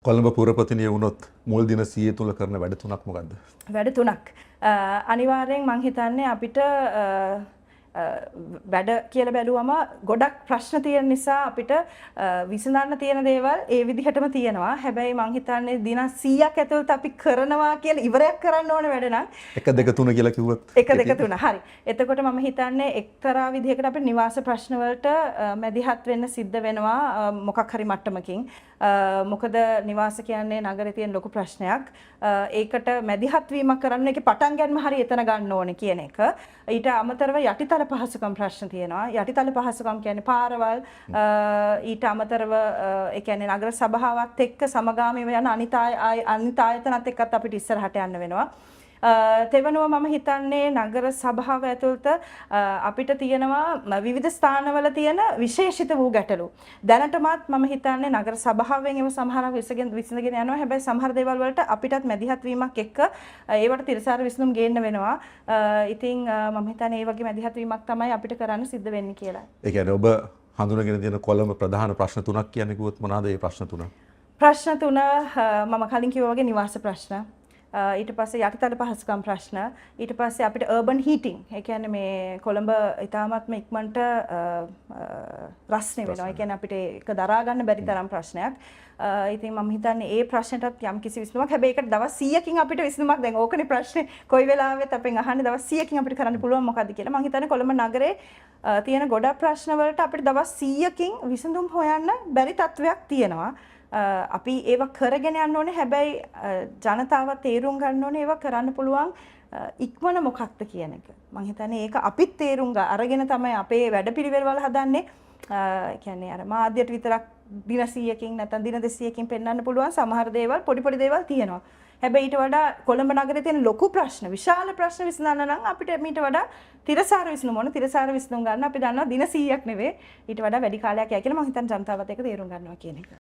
කොළඹ පුරපතිනිය වුණොත් මුල් දින 100 තුල කරන වැඩ තුනක් මොකද්ද? වැඩ තුනක්. අනිවාර්යෙන් මං හිතන්නේ අපිට වැඩ කියලා බැලුවම ගොඩක් ප්‍රශ්න තියෙන නිසා අපිට විසඳන්න තියෙන දේවල් ඒ විදිහටම තියෙනවා. හැබැයි මං හිතන්නේ දින 100ක් ඇතුළත අපි කරනවා කියලා ඉවරයක් කරන්න ඕන වැඩ නම් 1 2 3 කියලා කිව්වොත් 1 2 3 හරි. එතකොට මම හිතන්නේ එක්තරා විදිහකට අපිට නිවාස ප්‍රශ්න වලට මැදිහත් වෙන්න සිද්ධ වෙනවා මොකක් හරි මට්ටමකින්. මොකද නිවාස කියන්නේ නගරේ තියෙන ලොකු ප්‍රශ්නයක්. ඒකට මැදිහත් වීමක් කරන්න ඒකේ පටන් ගන්න හරි එතන ගන්න ඕනේ කියන එක. ඊට අමතරව යටිතල පහසුකම් ප්‍රශ්න තියෙනවා. යටිතල පහසුකම් කියන්නේ පාරවල් ඊට අමතරව ඒ කියන්නේ නගර සභාවත් එක්ක සමගාමීව යන අනිත් ආයතනත් එක්කත් අපිට ඉස්සරහට යන්න වෙනවා. තෙවනුව මම හිතන්නේ නගර සභාව ඇතුළත අපිට තියෙනවා විවිධ ස්ථානවල තියෙන විශේෂිත වූ ගැටලු. දැනටමත් මම හිතන්නේ නගර සභාවෙන් ඒව සමහරක් විසඳගෙන යනවා. හැබැයි සමහර දේවල් වලට අපිටත් මැදිහත් වීමක් එක්ක ඒවට තිරසාර විසඳුම් ගේන්න වෙනවා. ඉතින් මම හිතන්නේ ඒ වගේ මැදිහත් වීමක් තමයි අපිට කරන්න සිද්ධ වෙන්නේ කියලා. ඒ කියන්නේ ඔබ හඳුනගෙන තියෙන කොළඹ ප්‍රධාන ප්‍රශ්න තුනක් කියන්නේ කිව්වොත් මොනවාද ඒ ප්‍රශ්න තුන? ප්‍රශ්න තුන මම කලින් කිව්වා වගේ නිවාස ප්‍රශ්න. ඊට පස්සේ යටිතල පහසුකම් ප්‍රශ්න ඊට පස්සේ අපිට urban heating ඒ කියන්නේ මේ කොළඹ ඉතාමත්ම ඉක්මනට රස්නේ වෙනවා. ඒ කියන්නේ අපිට ඒක දරා ගන්න බැරි තරම් ප්‍රශ්නයක්. ඉතින් මම හිතන්නේ ඒ ප්‍රශ්නටත් යම් කිසි විසඳුමක්. හැබැයි ඒකට දවස් 100කින් අපිට විසඳුමක් දැන් ඕකනේ ප්‍රශ්නේ. කොයි වෙලාවෙත් අපෙන් අහන්නේ දවස් 100කින් අපිට කරන්න පුළුවන් මොකද්ද කියලා. මම හිතන්නේ කොළඹ නගරේ තියෙන ගොඩක් ප්‍රශ්න වලට අපිට දවස් 100කින් විසඳුම් හොයන්න බැරි තත්වයක් තියෙනවා. අපි ඒව කරගෙන යන්න ඕනේ. හැබැයි ජනතාව තේරුම් ගන්න ඕනේ ඒව කරන්න පුළුවන් ඉක්මන මොකක්ද කියන එක. මම හිතන්නේ ඒක අපිත් තේරුම් අරගෙන තමයි අපේ වැඩපිළිවෙළ වල හදන්නේ. කියන්නේ අර මාධ්‍යයට විතරක් දින 100කින් නැත්නම් දින 200කින් පෙන්වන්න පුළුවන් සමහර දේවල් පොඩි දේවල් තියෙනවා. හැබැයි ඊට වඩා කොළඹ නගරේ තියෙන ලොකු ප්‍රශ්න, විශාල ප්‍රශ්න විසඳන්න නම් අපිට මීට වඩා තිරසාර විසඳුම් ඕන. තිරසාර විසඳුම් ගන්න අපි දන්නවා දින 100ක් නෙවෙයි. ඊට වඩා වැඩි කාලයක් යයි කියලා මම හිතන්නේ ජනතාවත් එක්ක තේරුම් ගන්නවා කියන එක.